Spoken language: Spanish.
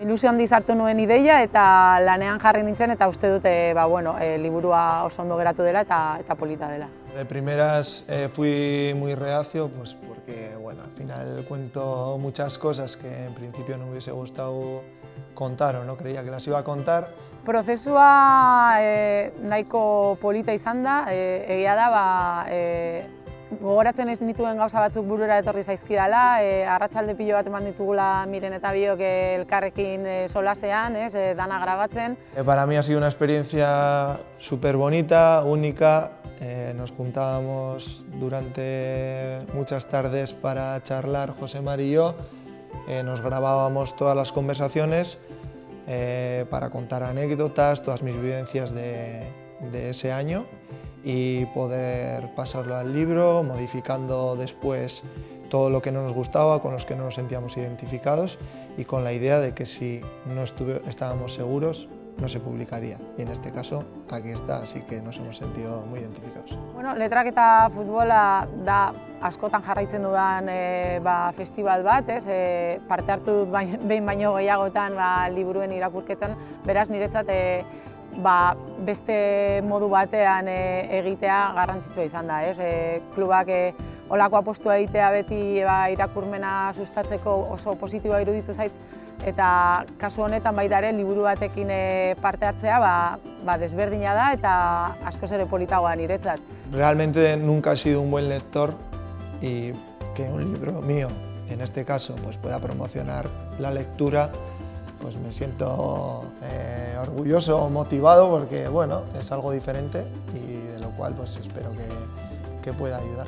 Ilusio handiz hartu nuen ideia eta lanean jarri nintzen eta uste dute liburua oso ondo geratu dela eta polita dela. De primeras fui muy reacio, pues porque al final cuento muchas cosas que en principio no me hubiese gustado contar o no creía que las iba a contar. Prozesua nahiko polita izan da, egia da, gogoratzen ez nituen gauza batzuk burura etorri zaizkidala, arratsalde pilo bat eman ditugula Miren eta biok elkarrekin solasean, dana grabatzen. Para mí ha sido una experiencia súper bonita, única. Nos juntábamos durante muchas tardes para charlar, Josemar y yo. Nos grabábamos todas las conversaciones para contar anécdotas, todas mis vivencias de ese año y poder pasarlo al libro, modificando después todo lo que no nos gustaba, con los que no nos sentíamos identificados y con la idea de que si no estábamos seguros no se publicaría. Y en este caso aquí está, así que nos hemos sentido muy identificados. Bueno, letrak eta futbola da askotan jarraitzen dudan festival bat, parte hartu dut behin baino gehiagotan liburuen irakurketan, beraz niretzat beste modu batean egitea garrantzitsua izan da. Klubak holako apostua egitea beti irakurmena sustatzeko oso positiboa iruditu zait, eta kasu honetan baita ere liburu batekin parte hartzea desberdina da eta askoz ere politagoa niretzat. Realmente nunca he sido un buen lector y que un libro mío, en este caso, pues pueda promocionar la lectura, pues me siento orgulloso, motivado, porque es algo diferente y de lo cual pues espero que pueda ayudar.